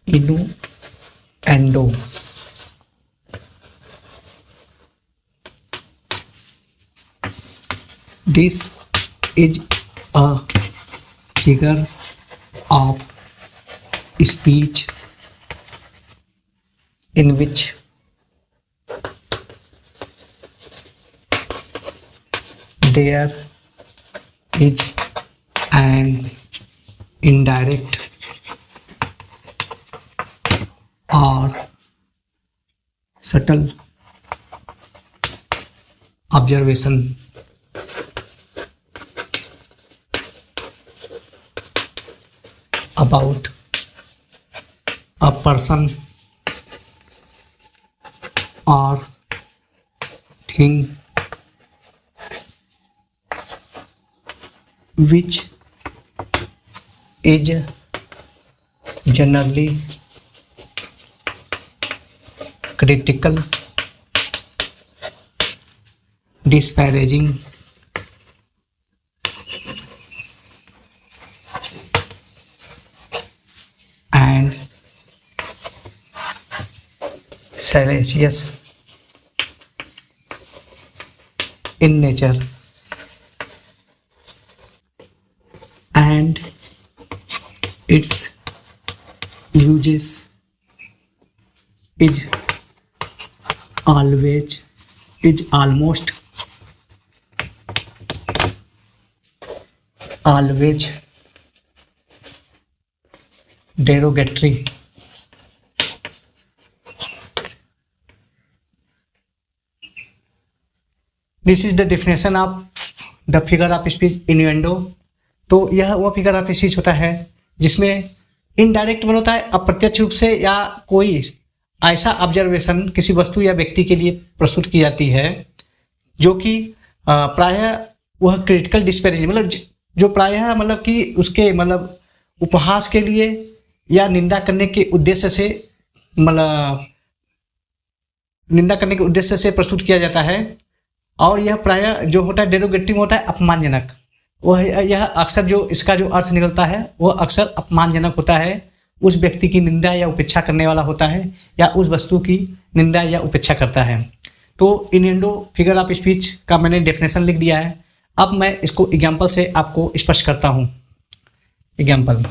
Innuendo this is a figure of speech in which there is an indirect or subtle observation about a person or thing which is generally critical, disparaging, and salacious in nature, and its uses is almost always derogatory. This is the definition of the figure of speech innuendo. तो यह वह फिगर ऑफ स्पीच होता है जिसमें इनडायरेक्ट मन होता है, अप्रत्यक्ष रूप से या कोई ऐसा ऑब्जर्वेशन किसी वस्तु या व्यक्ति के लिए प्रस्तुत की जाती है जो कि प्रायः वह क्रिटिकल डिस्पैरिटी मतलब जो प्रायः मतलब कि उसके मतलब उपहास के लिए या निंदा करने के उद्देश्य से प्रस्तुत किया जाता है, और यह प्रायः जो होता है डेरोगेटिव होता है, अपमानजनक। वह यह अक्सर जो इसका जो अर्थ निकलता है वह अक्सर अपमानजनक होता है, उस व्यक्ति की निंदा या उपेक्षा करने वाला होता है, या उस वस्तु की निंदा या उपेक्षा करता है। तो इनुएंडो फिगर ऑफ स्पीच का मैंने डेफिनेशन लिख दिया है। अब मैं इसको एग्जाम्पल से आपको स्पष्ट करता हूँ। एग्जाम्पल,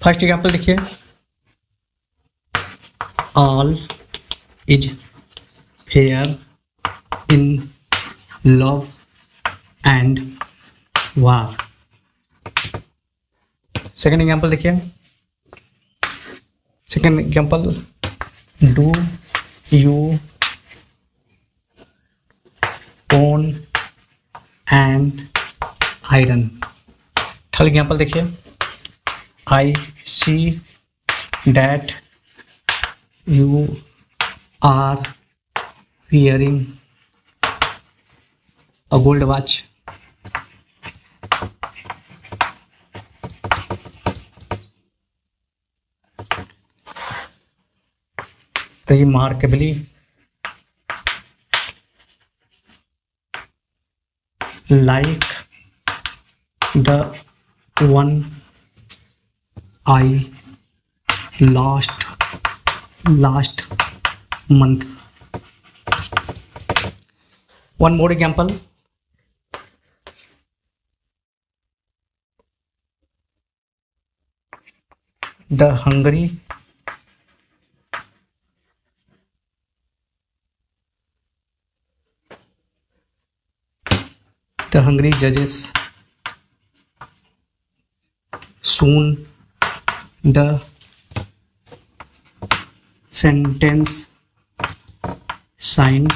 फर्स्ट एग्जाम्पल देखिए, all is fair in love and war. Second example देखिए, second example, do you own and iron. Third example देखिए, I see that you are wearing a gold watch. Remarkably like the one I lost last month. One more example, the hungry judges soon the sentence sign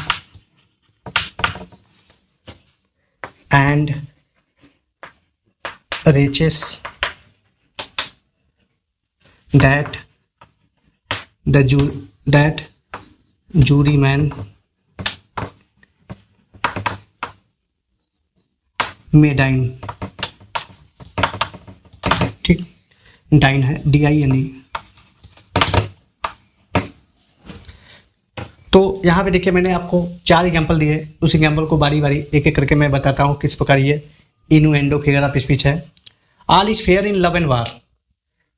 and reaches that juryman में डाइन। ठीक, डाइन है, DINE। तो यहाँ पे देखिए मैंने आपको 4 एग्जाम्पल दिए, उस एग्जाम्पल को बारी बारी एक एक करके मैं बताता हूँ किस प्रकार ये इनुएंडो फिगर ऑफ स्पीच है। All is fair in love and वार।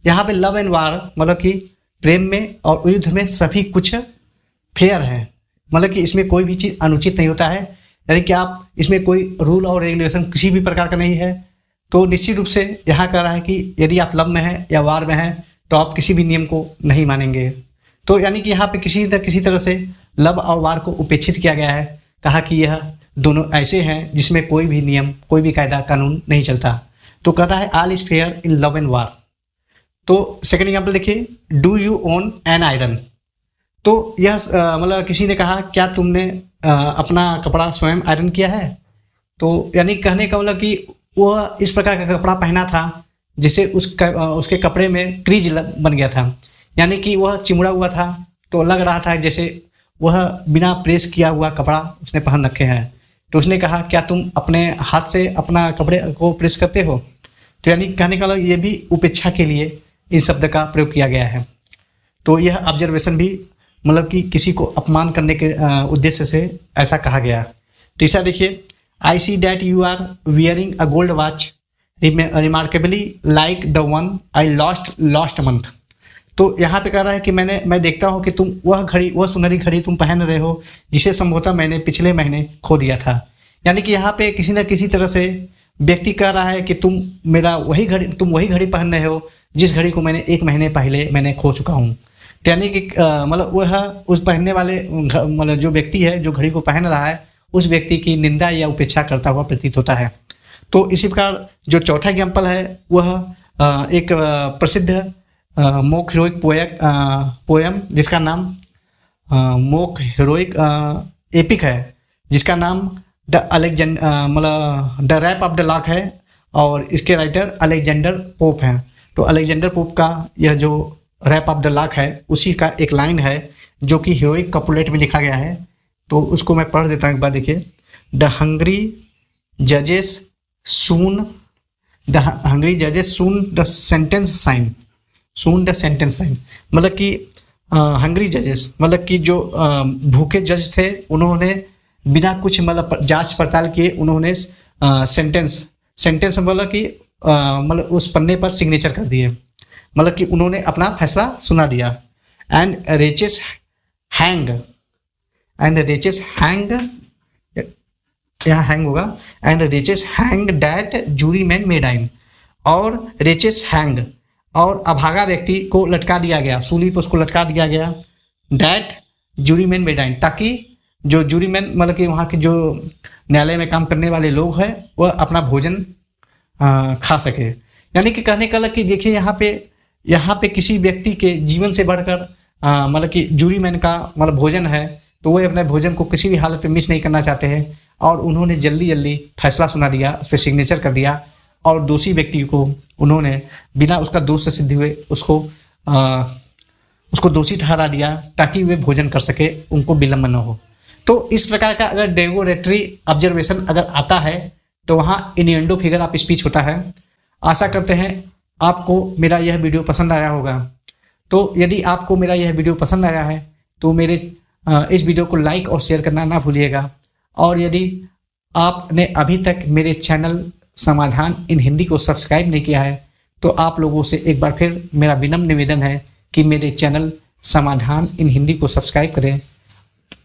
यहाँ पे लव एंड वार मतलब कि प्रेम में और युद्ध में सभी कुछ फेयर है, मतलब कि इसमें कोई भी चीज़ अनुचित नहीं होता है, यानी कि आप इसमें कोई रूल और रेगुलेशन किसी भी प्रकार का नहीं है। तो निश्चित रूप से यहाँ कह रहा है कि यदि आप लव में हैं या वार में हैं तो आप किसी भी नियम को नहीं मानेंगे। तो यानी कि यहाँ पे किसी तरह से लव और वार को उपेक्षित किया गया है, कहा कि यह दोनों ऐसे हैं जिसमें कोई भी नियम, कोई भी कायदा कानून नहीं चलता। तो कहता है all is fair in love and वार। तो सेकेंड एग्जाम्पल देखिए, do you own an iron. तो यह मतलब किसी ने कहा क्या तुमने अपना कपड़ा स्वयं आयरन किया है। तो यानी कहने का मतलब कि वह इस प्रकार का कपड़ा पहना था जिसे उसके कपड़े में क्रीज बन गया था, यानी कि वह चिमड़ा हुआ था, तो लग रहा था जैसे वह बिना प्रेस किया हुआ कपड़ा उसने पहन रखे हैं। तो उसने कहा क्या तुम अपने हाथ से अपना कपड़े को प्रेस करते हो। तो यानी कहने का मतलब ये भी उपेक्षा के लिए इस शब्द का प्रयोग किया गया है। तो यह ऑब्जर्वेशन भी मतलब कि किसी को अपमान करने के उद्देश्य से ऐसा कहा गया। तीसरा देखिए, I see that you are wearing a gold watch remarkably like the one I lost last month. तो यहाँ पे कह रहा है कि मैं देखता हूँ कि तुम वह सुनहरी घड़ी तुम पहन रहे हो जिसे संभवतः मैंने पिछले महीने खो दिया था। यानी कि यहाँ पे किसी न किसी तरह से व्यक्ति कह रहा है कि तुम वही घड़ी पहन रहे हो जिस घड़ी को मैंने 1 महीने पहले मैंने खो चुका हूँ। यानी कि मतलब वह उस पहनने वाले मतलब जो व्यक्ति है जो घड़ी को पहन रहा है उस व्यक्ति की निंदा या उपेक्षा करता हुआ प्रतीत होता है। तो इसी प्रकार जो चौथा एग्जाम्पल है वह एक प्रसिद्ध मोक हीरोइक पोयम जिसका नाम मोक हीरोइक एपिक है, जिसका नाम the rape of the lock है और इसके राइटर अलेक्जेंडर पोप हैं। तो अलेक्जेंडर पोप का यह जो रैप ऑफ द लॉक है उसी का एक लाइन है जो कि हीरोइक कपुलेट में लिखा गया है। तो उसको मैं पढ़ देता हूँ एक बार, देखिए। द हंग्री जजेस soon the sentence sign. Soon the sentence sign, मतलब कि हंग्री जजेस, मतलब कि जो भूखे जज थे उन्होंने बिना कुछ मतलब जांच पड़ताल किए उन्होंने सेंटेंस मतलब कि मतलब उस पन्ने पर सिग्नेचर कर दिए, मतलब कि उन्होंने अपना फैसला सुना दिया। एंड रिचेस हैंग, यहाँ हैंग होगा, and wretches hang that jury man may dine, और रिचेस हैंग, और अभागा व्यक्ति को लटका दिया गया, सूली पर उसको लटका दिया गया, डैट जूरी मैन मेडाइन, ताकि जो जूरी मैन मतलब कि वहाँ के जो न्यायालय में काम करने वाले लोग हैं वह अपना भोजन खा सके। यानी कि कहने का कि देखिए यहाँ पे किसी व्यक्ति के जीवन से बढ़कर मतलब कि जूरी मैन का मतलब भोजन है, तो वो अपने भोजन को किसी भी हालत में मिस नहीं करना चाहते हैं, और उन्होंने जल्दी जल्दी फैसला सुना दिया, उस पर सिग्नेचर कर दिया, और दोषी व्यक्ति को उन्होंने बिना उसका दोष सिद्ध हुए उसको दोषी ठहरा दिया, ताकि वे भोजन कर सके, उनको विलम्ब न हो। तो इस प्रकार का अगर डेरोगेटरी ऑब्जर्वेशन अगर आता है तो वहाँ इन्यूएंडो फिगर ऑफ स्पीच होता है। आशा करते हैं आपको मेरा यह वीडियो पसंद आया होगा। तो यदि आपको मेरा यह वीडियो पसंद आया है तो मेरे इस वीडियो को लाइक और शेयर करना ना भूलिएगा। और यदि आपने अभी तक मेरे चैनल समाधान इन हिंदी को सब्सक्राइब नहीं किया है तो आप लोगों से एक बार फिर मेरा विनम्र निवेदन है कि मेरे चैनल समाधान इन हिंदी को सब्सक्राइब करें,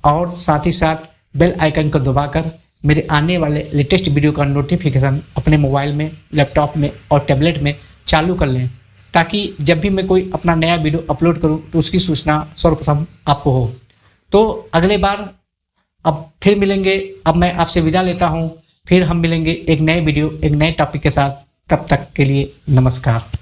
और साथ ही साथ बेल आइकन को दबाकर मेरे आने वाले लेटेस्ट वीडियो का नोटिफिकेशन अपने मोबाइल में, लैपटॉप में और टैबलेट में चालू कर लें, ताकि जब भी मैं कोई अपना नया वीडियो अपलोड करूं तो उसकी सूचना सर्वप्रथम आपको हो। तो अगले बार अब फिर मिलेंगे। अब मैं आपसे विदा लेता हूं, फिर हम मिलेंगे एक नए वीडियो, एक नए टॉपिक के साथ। तब तक के लिए नमस्कार।